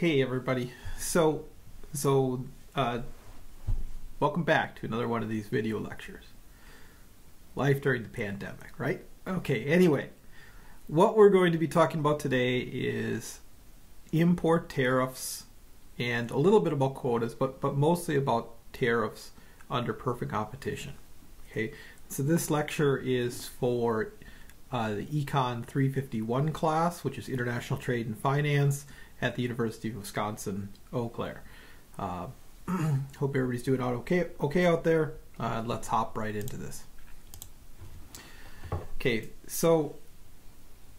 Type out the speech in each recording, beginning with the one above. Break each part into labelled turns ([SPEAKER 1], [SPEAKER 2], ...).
[SPEAKER 1] Hey everybody. So welcome back to another one of these video lectures. Life during the pandemic, right? Okay, anyway, what we're going to be talking about today is import tariffs and a little bit about quotas, but mostly about tariffs under perfect competition. Okay, so this lecture is for the ECON 351 class, which is International Trade and Finance at the University of Wisconsin Eau Claire. Hope everybody's doing okay out there. Let's hop right into this. Okay, so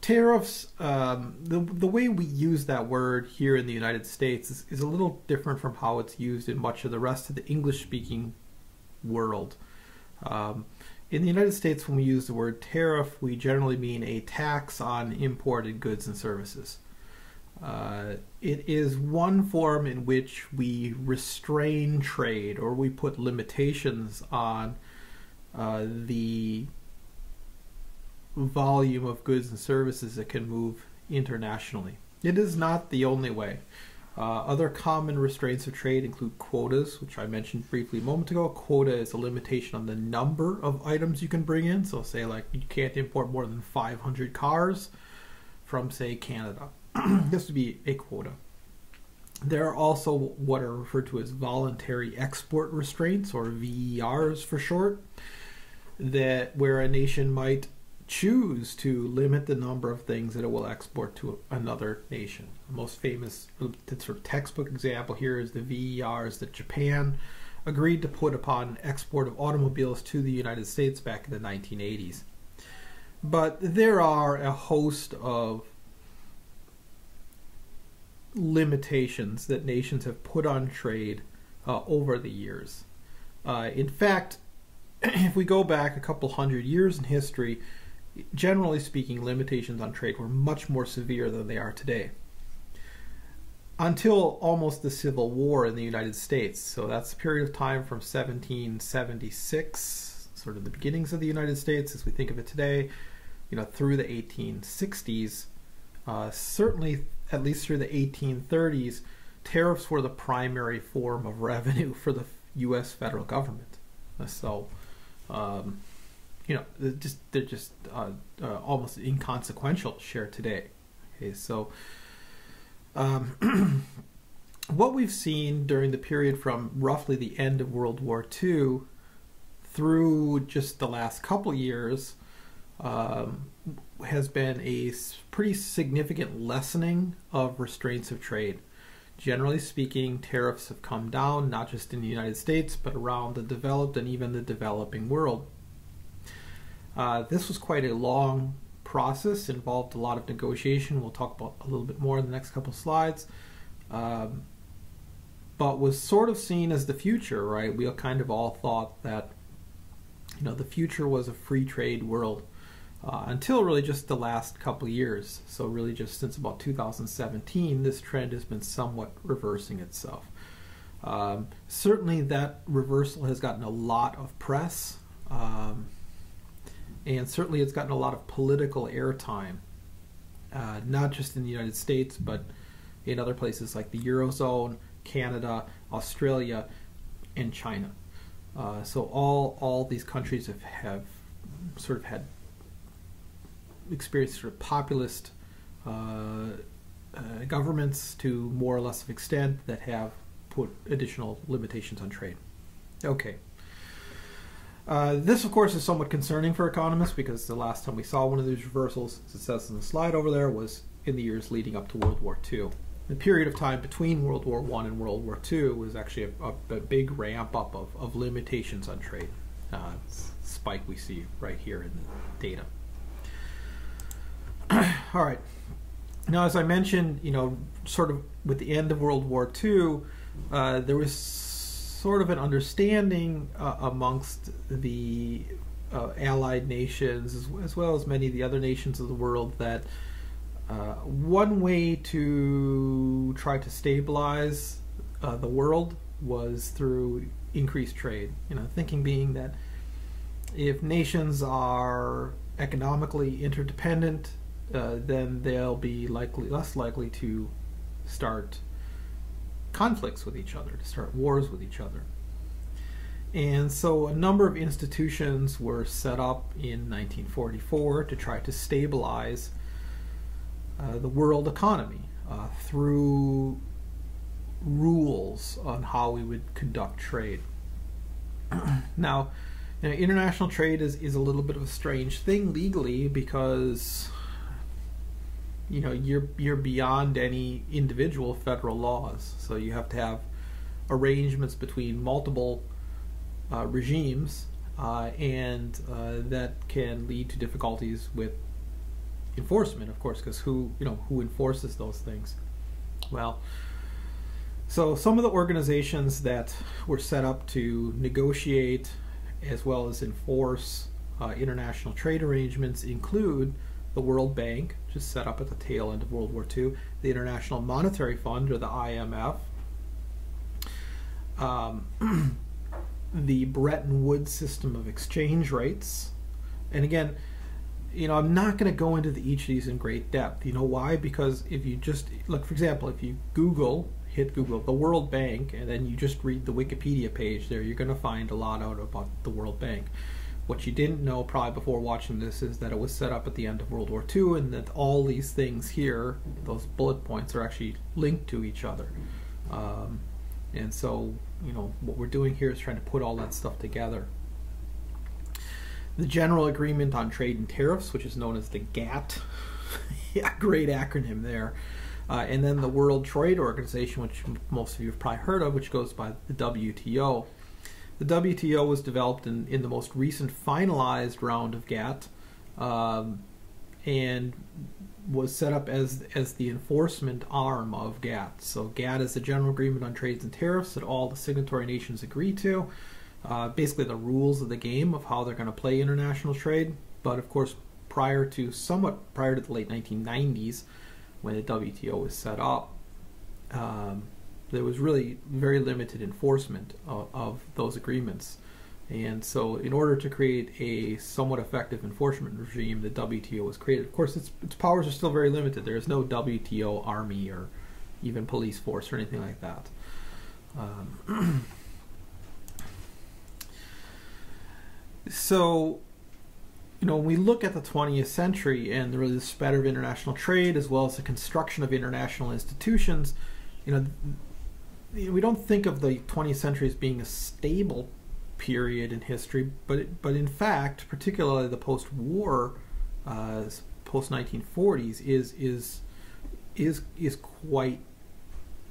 [SPEAKER 1] tariffs, the way we use that word here in the United States is a little different from how it's used in much of the rest of the English-speaking world. In the United States, when we use the word tariff, we generally mean a tax on imported goods and services. It is one form in which we restrain trade, or we put limitations on the volume of goods and services that can move internationally. It is not the only way. Other common restraints of trade include quotas, which I mentioned briefly a moment ago. A quota is a limitation on the number of items you can bring in. So say like you can't import more than 500 cars from, say, Canada. This would be a quota. There are also what are referred to as voluntary export restraints, or VERs for short, that where a nation might choose to limit the number of things that it will export to another nation. The most famous sort of textbook example here is the VERs that Japan agreed to put upon export of automobiles to the United States back in the 1980s. But there are a host of limitations that nations have put on trade over the years. In fact, if we go back a couple hundred years in history, generally speaking, limitations on trade were much more severe than they are today. Until almost the Civil War in the United States. So that's a period of time from 1776, sort of the beginnings of the United States as we think of it today, through the 1860s. Certainly, at least through the 1830s, tariffs were the primary form of revenue for the U.S. federal government. So, they're just almost inconsequential share today. Okay, so what we've seen during the period from roughly the end of World War II through just the last couple years has been a pretty significant lessening of restraints of trade. Generally speaking, tariffs have come down, not just in the United States, but around the developed and even the developing world. This was quite a long process, involved a lot of negotiation. We'll talk about a little bit more in the next couple slides. But was sort of seen as the future, right? We kind of all thought that, the future was a free trade world until really just the last couple of years. So really just since about 2017, this trend has been somewhat reversing itself. Certainly that reversal has gotten a lot of press. And certainly it's gotten a lot of political airtime, not just in the United States, but in other places like the Eurozone, Canada, Australia, and China. So all these countries have sort of had experienced sort of populist governments to more or less of extent that have put additional limitations on trade. Okay. This, of course, is somewhat concerning for economists because the last time we saw one of these reversals, as it says in the slide over there, was in the years leading up to World War II. The period of time between World War I and World War II was actually a big ramp up of limitations on trade. Spike we see right here in the data. All right. Now, as I mentioned, sort of with the end of World War II, there was sort of an understanding amongst the allied nations, as well as many of the other nations of the world, that one way to try to stabilize the world was through increased trade. Thinking being that if nations are economically interdependent, then they'll be less likely to start conflicts with each other, to start wars with each other. And so a number of institutions were set up in 1944 to try to stabilize the world economy through rules on how we would conduct trade. Now, international trade is a little bit of a strange thing legally, because you're beyond any individual federal laws. So you have to have arrangements between multiple regimes, and that can lead to difficulties with enforcement, of course, because who enforces those things? Well, so some of the organizations that were set up to negotiate as well as enforce international trade arrangements include the World Bank, which is set up at the tail end of World War II, the International Monetary Fund, or the IMF, the Bretton Woods system of exchange rates. And again, I'm not going to go into each of these in great depth. You know why? Because if you just look, for example, if you hit Google the World Bank, and then you just read the Wikipedia page there, you're going to find a lot out about the World Bank. What you didn't know probably before watching this is that it was set up at the end of World War II, and that all these things here, those bullet points, are actually linked to each other. And so, what we're doing here is trying to put all that stuff together. The General Agreement on Trade and Tariffs, which is known as the GATT, yeah, great acronym there. And then the World Trade Organization, which most of you have probably heard of, which goes by the WTO. The WTO was developed in the most recent finalized round of GATT, and was set up as the enforcement arm of GATT. So GATT is the General Agreement on Trades and Tariffs that all the signatory nations agree to. Basically the rules of the game of how they're going to play international trade. But of course, prior to the late 1990s, when the WTO was set up, there was really very limited enforcement of those agreements. And so in order to create a somewhat effective enforcement regime, the WTO was created. Of course, its powers are still very limited. There is no WTO army or even police force or anything like that. So, when we look at the 20th century and really the spread of international trade as well as the construction of international institutions, we don't think of the 20th century as being a stable period in history, but in fact, particularly the post-war, post-1940s is quite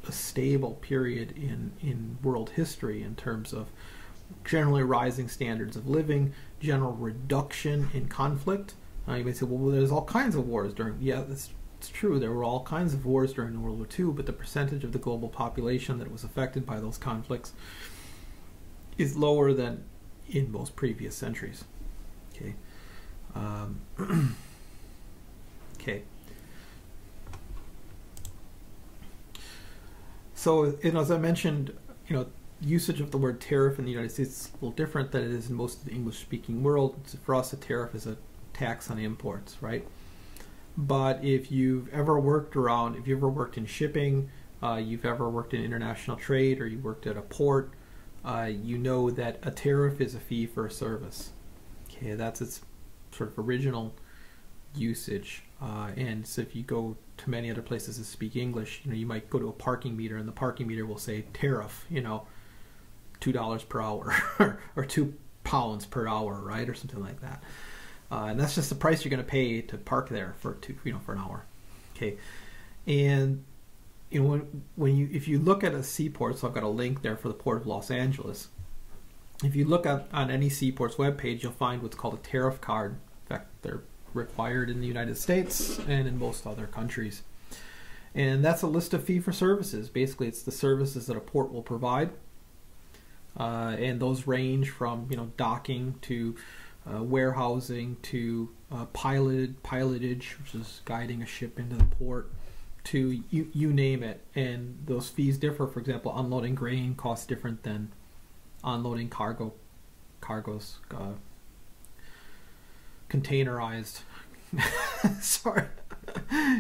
[SPEAKER 1] a stable period in world history in terms of generally rising standards of living, general reduction in conflict. You may say, well, there's all kinds of wars during. Yeah, it's true. There were all kinds of wars during World War II, but the percentage of the global population that was affected by those conflicts is lower than in most previous centuries. Okay. Okay. So, as I mentioned, usage of the word tariff in the United States is a little different than it is in most of the English-speaking world. For us, a tariff is a tax on imports, right? But if you've ever worked in shipping, you've ever worked in international trade, or you worked at a port, you know that a tariff is a fee for a service. Okay, that's its sort of original usage. And so if you go to many other places that speak English, you might go to a parking meter, and the parking meter will say tariff, $2 per hour or 2 pounds per hour, right, or something like that. And that's just the price you're going to pay to park there for an hour. Okay, and if you look at a seaport, so I've got a link there for the Port of Los Angeles. If you look on any seaport's webpage, you'll find what's called a tariff card. In fact, they're required in the United States and in most other countries. And that's a list of fee-for-services. Basically, it's the services that a port will provide. And those range from docking to warehousing to pilotage, which is guiding a ship into the port, to you name it. And those fees differ. For example, unloading grain costs different than unloading cargoes. Containerized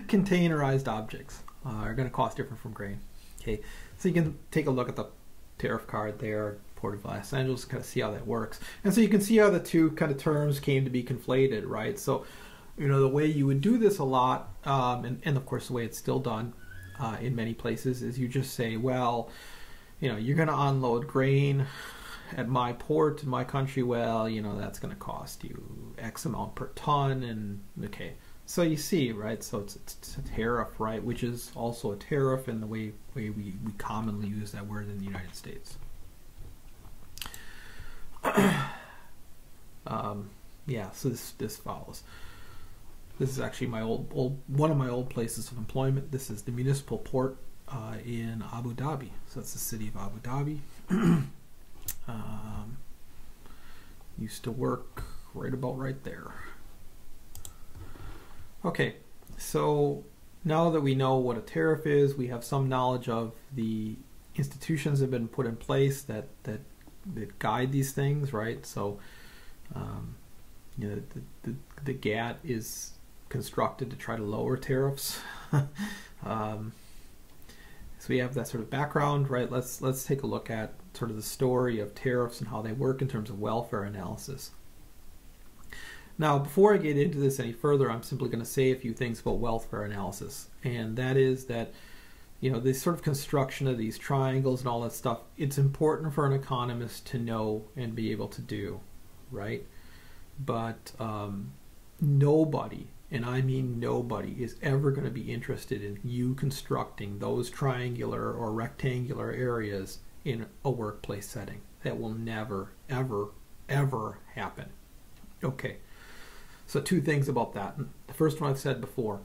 [SPEAKER 1] containerized objects are going to cost different from grain. Okay, so you can take a look at the tariff card there, Port of Los Angeles, kind of see how that works. And so you can see how the two kind of terms came to be conflated, right? So, you know, the way you would do this a lot, and of course the way it's still done in many places, is you just say, well, you know, you're going to unload grain at my port in my country. Well, you know, that's going to cost you X amount per ton, and okay. So you see, right? So it's a tariff, right? Which is also a tariff in the way we commonly use that word in the United States. Yeah, so this follows. This is actually my one of my old places of employment. This is the municipal port in Abu Dhabi. So that's the city of Abu Dhabi. Used to work right about right there. Okay, so now that we know what a tariff is, we have some knowledge of the institutions that have been put in place that guide these things, right? So, you know, the GATT is constructed to try to lower tariffs. So we have that sort of background, right? Let's take a look at sort of the story of tariffs and how they work in terms of welfare analysis. Now, before I get into this any further, I'm simply going to say a few things about welfare analysis, and that is that, you know, this sort of construction of these triangles and all that stuff, it's important for an economist to know and be able to do, right? But nobody, and I mean nobody, is ever going to be interested in you constructing those triangular or rectangular areas in a workplace setting. That will never, ever, ever happen. Okay. So two things about that. The first one I've said before.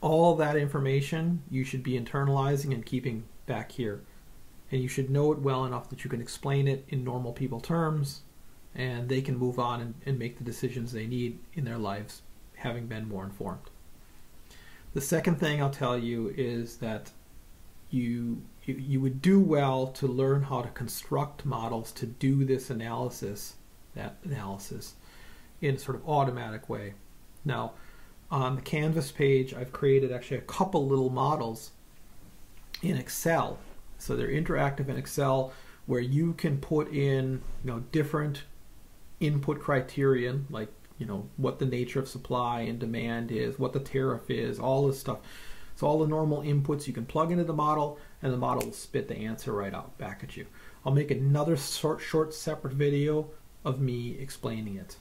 [SPEAKER 1] All that information you should be internalizing and keeping back here. And you should know it well enough that you can explain it in normal people terms, and they can move on and make the decisions they need in their lives, having been more informed. The second thing I'll tell you is that you would do well to learn how to construct models to do this analysis, in a sort of automatic way. Now, on the Canvas page, I've created actually a couple little models in Excel. So they're interactive in Excel, where you can put in, you know, different input criterion, like, you know, what the nature of supply and demand is, what the tariff is, all this stuff. So all the normal inputs you can plug into the model, and the model will spit the answer right out back at you. I'll make another short separate video of me explaining it.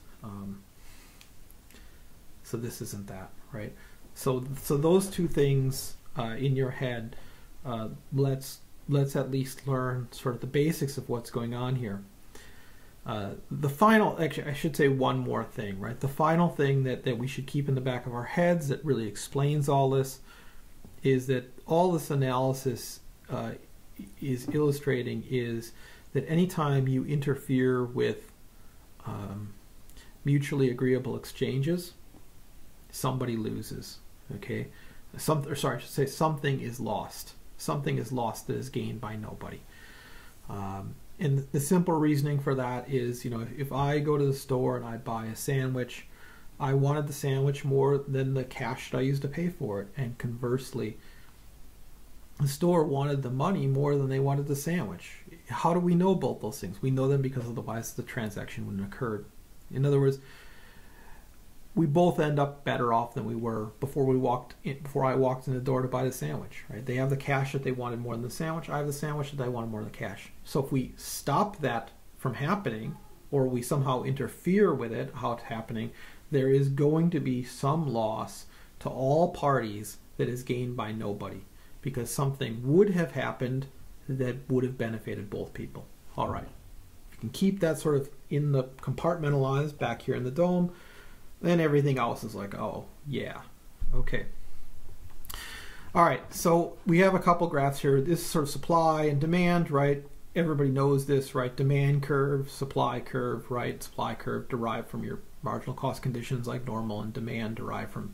[SPEAKER 1] So this isn't that, right? So those two things in your head, let's at least learn sort of the basics of what's going on here. The final, actually, I should say one more thing, right? The final thing that we should keep in the back of our heads that really explains all this is that all this analysis is illustrating is that anytime you interfere with mutually agreeable exchanges, somebody loses. Okay, I should say something is lost. Something is lost that is gained by nobody. And the simple reasoning for that is, you know, if I go to the store and I buy a sandwich, I wanted the sandwich more than the cash that I used to pay for it, and conversely, the store wanted the money more than they wanted the sandwich. How do we know both those things? We know them because otherwise the transaction wouldn't have occurred. In other words, we both end up better off than we were before I walked in the door to buy the sandwich, right? They have the cash that they wanted more than the sandwich. I have the sandwich that I wanted more than the cash. So if we stop that from happening, or we somehow interfere with it, how it's happening, there is going to be some loss to all parties that is gained by nobody, because something would have happened that would have benefited both people. All right. If you can keep that sort of in the compartmentalized back here in the dome, then everything else is like, oh, yeah. Okay. All right, so we have a couple graphs here. This is sort of supply and demand, right? Everybody knows this, right? Demand curve, supply curve, right? Supply curve derived from your marginal cost conditions like normal, and demand derived from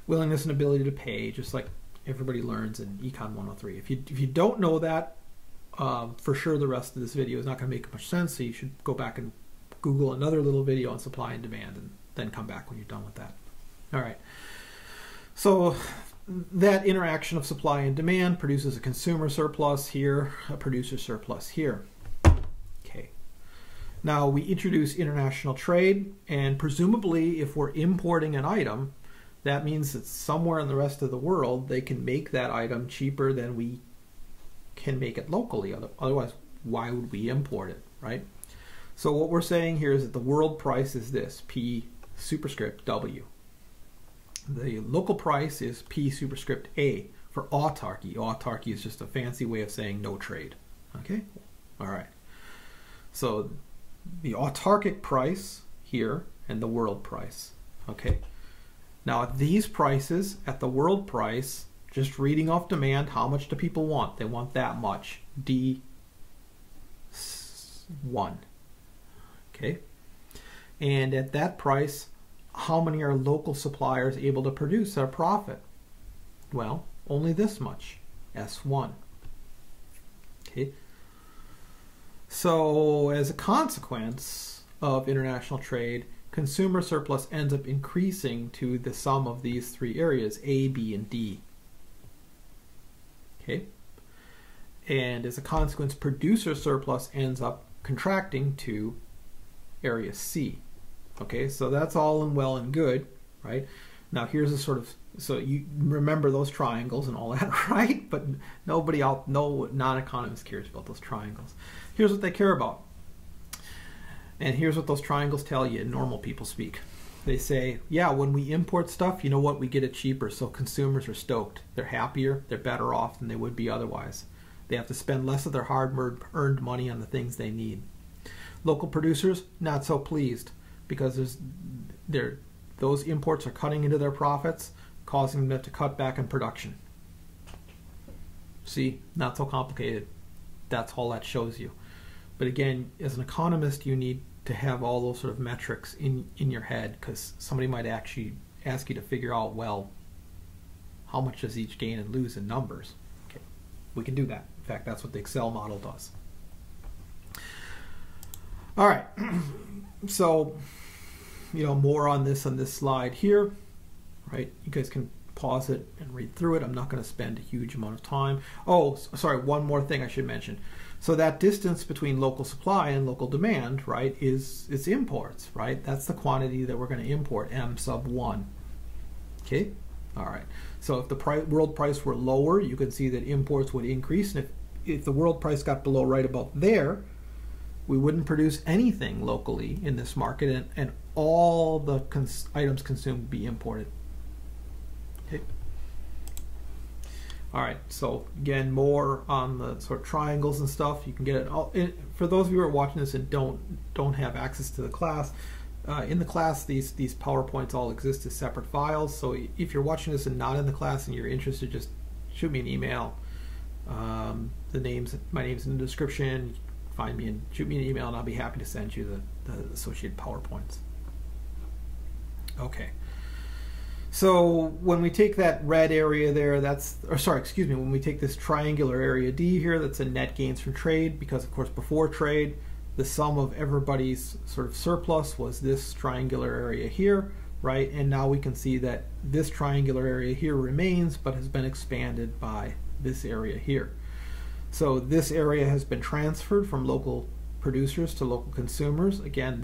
[SPEAKER 1] willingness and ability to pay, just like everybody learns in ECON 103. If you don't know that, for sure the rest of this video is not going to make much sense, so you should go back and Google another little video on supply and demand, and then come back when you're done with that. All right. So that interaction of supply and demand produces a consumer surplus here, a producer surplus here. Okay. Now we introduce international trade, and presumably if we're importing an item, that means that somewhere in the rest of the world they can make that item cheaper than we can make it locally. Otherwise, why would we import it, right? So what we're saying here is that the world price is this, P superscript W. The local price is P superscript A for autarky. Autarky is just a fancy way of saying no trade. Okay? All right. So the autarkic price here and the world price. Okay? Now at these prices, at the world price, just reading off demand, how much do people want? They want that much. D1. Okay? And at that price, how many are local suppliers able to produce at a profit? Well, only this much, S1. Okay. So as a consequence of international trade, consumer surplus ends up increasing to the sum of these three areas, A, B, and D. Okay. And as a consequence, producer surplus ends up contracting to area C. Okay, so that's all and well and good, right? Now here's a sort of, so you remember those triangles and all that, right? But no non-economist cares about those triangles. Here's what they care about. And here's what those triangles tell you in normal people speak. They say, yeah, when we import stuff, you know what, we get it cheaper, so consumers are stoked. They're happier, they're better off than they would be otherwise. They have to spend less of their hard-earned money on the things they need. Local producers, not so pleased, because those imports are cutting into their profits, causing them to cut back in production. See, not so complicated. That's all that shows you. But again, as an economist, you need to have all those sort of metrics in your head, because somebody might actually ask you to figure out, well, how much does each gain and lose in numbers? Okay, we can do that. In fact, that's what the Excel model does. All right, so more on this slide here, right? You guys can pause it and read through it. I'm not going to spend a huge amount of time. Oh, sorry, one more thing I should mention. So that distance between local supply and local demand, right, it's imports, right? That's the quantity that we're going to import, M sub 1. Okay? All right. So if the world price were lower, you can see that imports would increase. And if the world price got below right about there, we wouldn't produce anything locally in this market, and all the items consumed would be imported. Okay. All right, so again, more on the sort of triangles and stuff. You can get it all. For those of you who are watching this and don't have access to the class, in the class these PowerPoints all exist as separate files. So if you're watching this and not in the class and you're interested, just shoot me an email. My name's in the description. Find me and shoot me an email, and I'll be happy to send you the associated PowerPoints. Okay. So when we take that red area there, when we take this triangular area D here, that's a net gains from trade, because of course before trade, the sum of everybody's sort of surplus was this triangular area here, right? And now we can see that this triangular area here remains, but has been expanded by this area here. So this area has been transferred from local producers to local consumers. Again,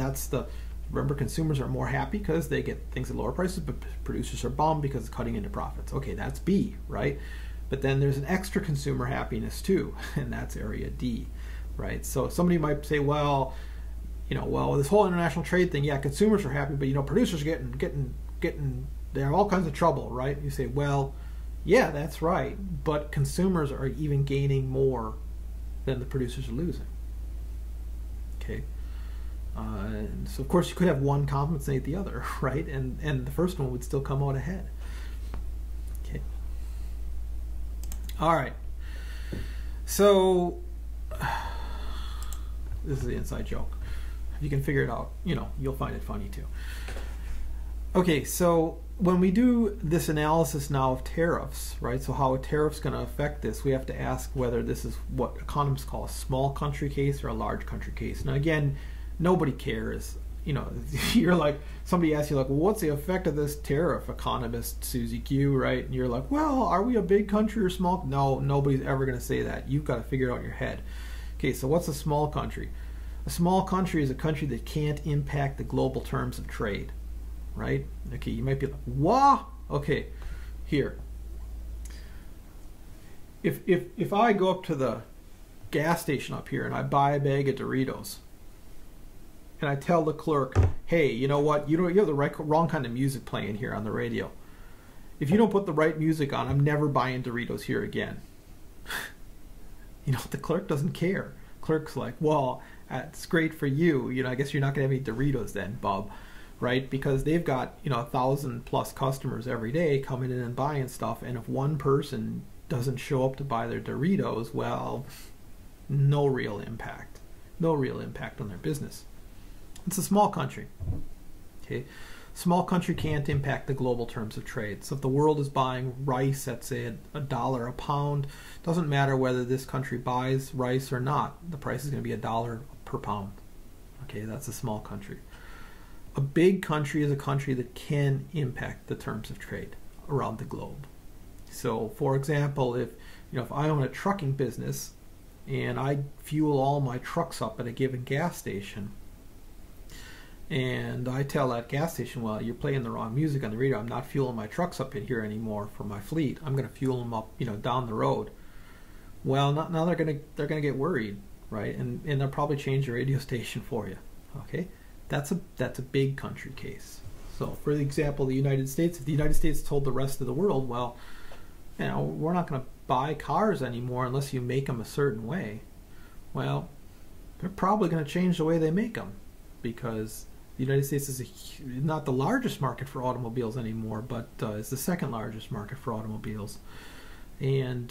[SPEAKER 1] remember, consumers are more happy because they get things at lower prices, but producers are bummed because it's cutting into profits. Okay, that's B, right? But then there's an extra consumer happiness too, and that's area D, right? So somebody might say, well, this whole international trade thing, yeah, consumers are happy, but producers are getting they have all kinds of trouble, right? You say, well, yeah, that's right, but consumers are even gaining more than the producers are losing. Okay. And so of course you could have one compensate the other, right? And the first one would still come out ahead. Okay. All right. So this is the inside joke. If you can figure it out, you'll find it funny too. Okay, so when we do this analysis now of tariffs, right? So how a tariff's going to affect this, we have to ask whether this is what economists call a small country case or a large country case. Now again, nobody cares, you know, you're like, somebody asks you like, well, what's the effect of this tariff, economist Susie Q, right? And you're like, well, are we a big country or small? No, nobody's ever going to say that. You've got to figure it out in your head. Okay, so what's a small country? A small country is a country that can't impact the global terms of trade, right? Okay, you might be like, what? Okay, here. If I go up to the gas station up here and I buy a bag of Doritos, and I tell the clerk, hey, you know what? You have the wrong kind of music playing here on the radio. If you don't put the right music on, I'm never buying Doritos here again. You know, the clerk doesn't care. Clerk's like, well, that's great for you. You know, I guess you're not going to have any Doritos then, bub, right? Because they've got, you know, 1,000+ customers every day coming in and buying stuff, and if one person doesn't show up to buy their Doritos, well, no real impact. No real impact on their business. It's a small country. Okay, small country can't impact the global terms of trade. So if the world is buying rice at, say, $1 a pound, doesn't matter whether this country buys rice or not. The price is going to be $1 per pound. Okay, that's a small country. A big country is a country that can impact the terms of trade around the globe. So, for example, if I own a trucking business and I fuel all my trucks up at a given gas station, and I tell that gas station, well, you're playing the wrong music on the radio. I'm not fueling my trucks up in here anymore for my fleet. I'm going to fuel them up, down the road. Well, now they're going to get worried, right? And they'll probably change the radio station for you. Okay, that's a big country case. So, for example, the United States. If the United States told the rest of the world, well, we're not going to buy cars anymore unless you make them a certain way. Well, they're probably going to change the way they make them, because the United States is not the largest market for automobiles anymore, but is the second largest market for automobiles. And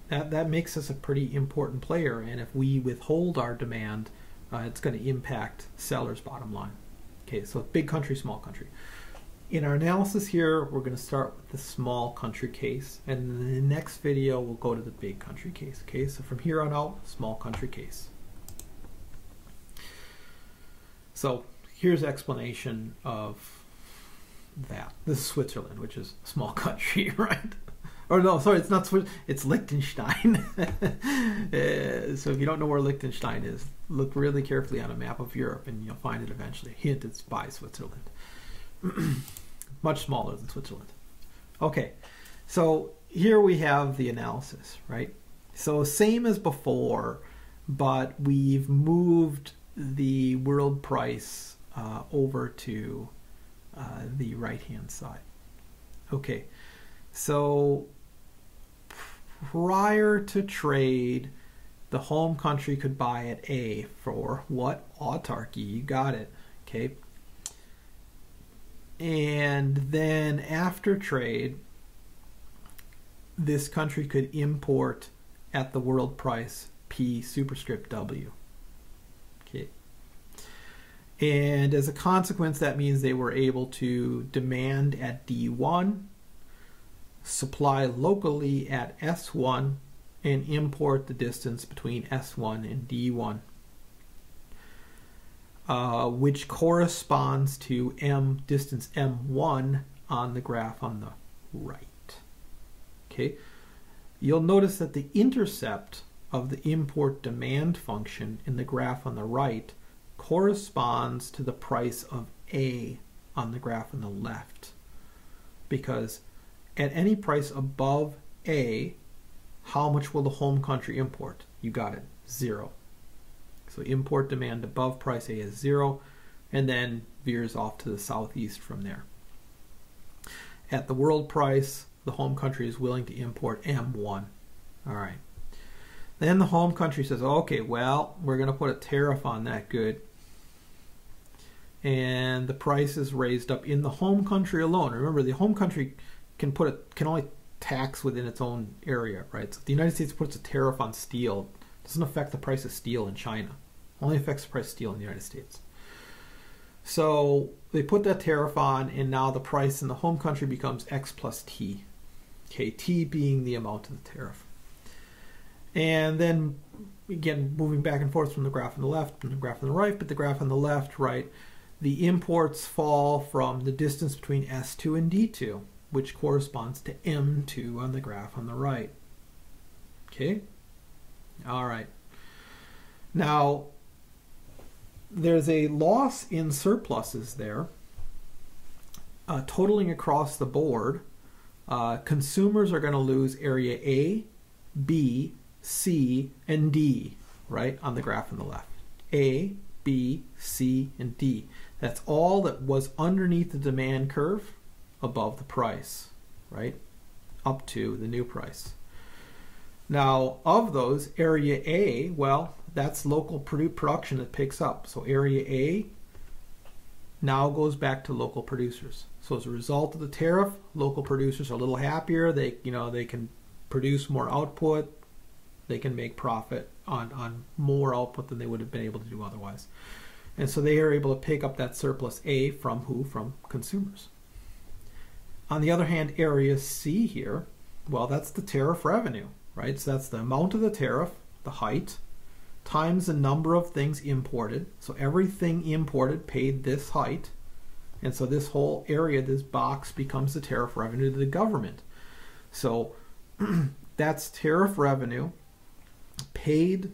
[SPEAKER 1] that makes us a pretty important player. And if we withhold our demand, it's going to impact sellers' bottom line. Okay, so big country, small country. In our analysis here, we're going to start with the small country case. And in the next video, we'll go to the big country case. Okay, so from here on out, small country case. So here's explanation of that. This is Switzerland, which is a small country, right? Or no, sorry, it's not Switzerland, it's Liechtenstein. So if you don't know where Liechtenstein is, look really carefully on a map of Europe and you'll find it eventually. Hint, it's by Switzerland. Much smaller than Switzerland. Okay, so here we have the analysis, right? So same as before, but we've moved the world price over to the right-hand side. Okay, so prior to trade, the home country could buy at A for what? Autarky. You got it. Okay. And then after trade, this country could import at the world price P superscript W. Okay. And as a consequence, that means they were able to demand at D1, supply locally at S1, and import the distance between S1 and D1, which corresponds to distance M1 on the graph on the right. Okay, you'll notice that the intercept of the import demand function in the graph on the right corresponds to the price of A on the graph on the left, because at any price above A, how much will the home country import? You got it, 0. So import demand above price A is 0, and then veers off to the southeast from there. At the world price, the home country is willing to import M1. All right. Then the home country says, okay, well, we're going to put a tariff on that good. And the price is raised up in the home country alone. Remember, the home country can only tax within its own area, right? So if the United States puts a tariff on steel, it doesn't affect the price of steel in China. It only affects the price of steel in the United States. So they put that tariff on, and now the price in the home country becomes X plus T. Okay, T being the amount of the tariff. And then, again, moving back and forth from the graph on the left and the graph on the right, but the graph on the left, right, the imports fall from the distance between S2 and D2, which corresponds to M2 on the graph on the right. Okay? All right. Now, there's a loss in surpluses there, totaling across the board. Consumers are going to lose area A, B, C, and D, right, on the graph on the left. A, B, C, and D. That's all that was underneath the demand curve above the price, right, up to the new price. Now, of those, area A, well, that's local production that picks up. So area A now goes back to local producers. So as a result of the tariff, local producers are a little happier. They can produce more output. They can make profit on more output than they would have been able to do otherwise. And so they are able to pick up that surplus A from who? From consumers. On the other hand, area C here, well, that's the tariff revenue, right? So that's the amount of the tariff, the height, times the number of things imported. So everything imported paid this height. And so this whole area, this box, becomes the tariff revenue to the government. So that's tariff revenue paid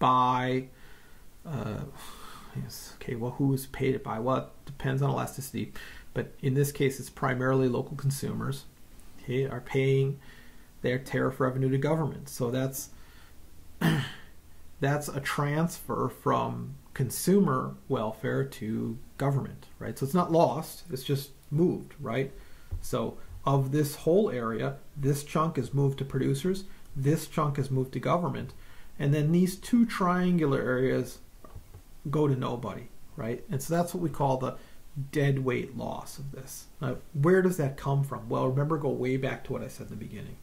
[SPEAKER 1] by, okay, well, who's paid it by? Well, it depends on elasticity. But in this case, it's primarily local consumers, okay, are paying their tariff revenue to government. So that's a transfer from consumer welfare to government, right? So it's not lost, it's just moved, right? So of this whole area, this chunk is moved to producers, this chunk is moved to government, and then these two triangular areas go to nobody, right? And so that's what we call the deadweight loss of this. Now, where does that come from? Well, remember, go way back to what I said in the beginning.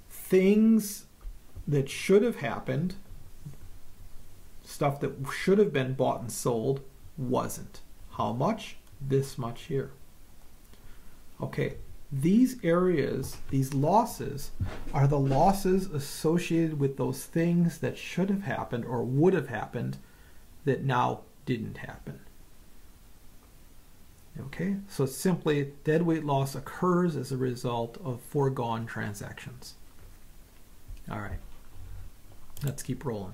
[SPEAKER 1] Things that should have happened, stuff that should have been bought and sold, wasn't. How much? This much here. Okay, these areas, these losses, are the losses associated with those things that should have happened or would have happened that now didn't happen. Okay, so simply deadweight loss occurs as a result of foregone transactions. All right, let's keep rolling.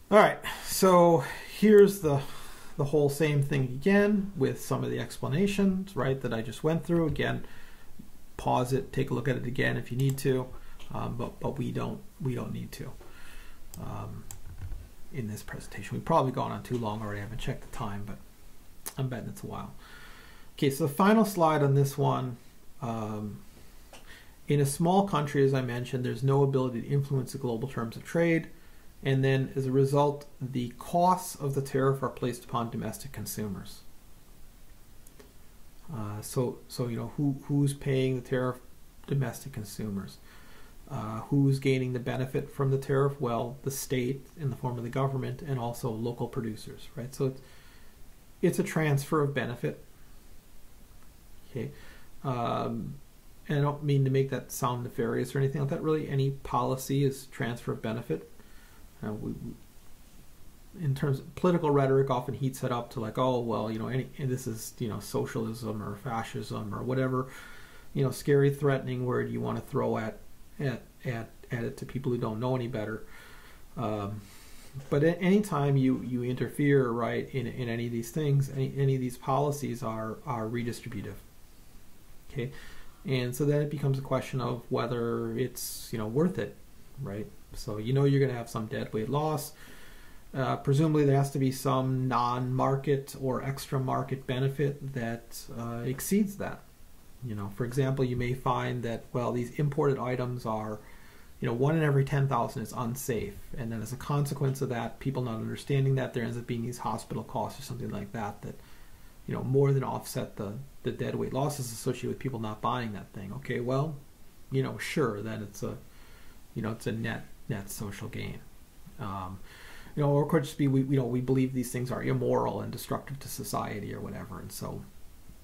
[SPEAKER 1] All right, so here's the whole same thing again with some of the explanations, right, that I just went through. Again, pause it, take a look at it again if you need to, but we don't need to in this presentation. We've probably gone on too long already. I haven't checked the time, but I'm betting it's a while. Okay, so the final slide on this one. In a small country, as I mentioned, there's no ability to influence the global terms of trade. And then, as a result, the costs of the tariff are placed upon domestic consumers. So you know, who's paying the tariff? Domestic consumers. Who's gaining the benefit from the tariff? Well, the state in the form of the government, and also local producers, right? So it's a transfer of benefit. Okay, and I don't mean to make that sound nefarious or anything like that. Really, any policy is transfer of benefit. In terms of political rhetoric, often heats it up to like, oh well, you know, this is, you know, socialism or fascism or whatever, you know, scary, threatening word you want to throw at it to people who don't know any better. But at any time you interfere, right, in any of these things, any of these policies are redistributive. Okay, and so then it becomes a question of whether it's, you know, worth it, right? So you know you're going to have some deadweight loss. Presumably there has to be some non-market or extra market benefit that exceeds that. You know, for example, you may find that, well, these imported items are, you know, 1 in every 10,000 is unsafe, and then as a consequence of that, people not understanding that, there ends up being these hospital costs or something like that that, you know, more than offset the deadweight losses associated with people not buying that thing. Okay, well, you know, sure, then it's a, you know, it's a net social gain. You know, or it could just be we believe these things are immoral and destructive to society or whatever, and so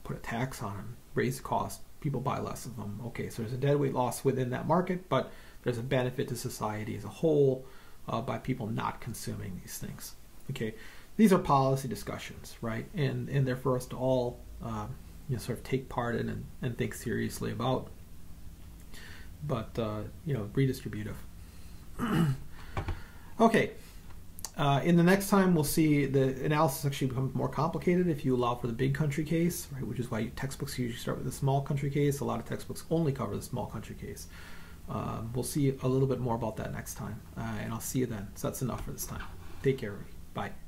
[SPEAKER 1] put a tax on them, raise the cost, people buy less of them. Okay, so there's a deadweight loss within that market, but there's a benefit to society as a whole by people not consuming these things. Okay, these are policy discussions, right? And they're for us to all sort of take part in and think seriously about. But redistributive. Okay. In the next time, we'll see the analysis actually becomes more complicated if you allow for the big country case, right? Which is why textbooks usually start with the small country case. A lot of textbooks only cover the small country case. We'll see a little bit more about that next time, and I'll see you then. So that's enough for this time. Take care, everybody. Bye.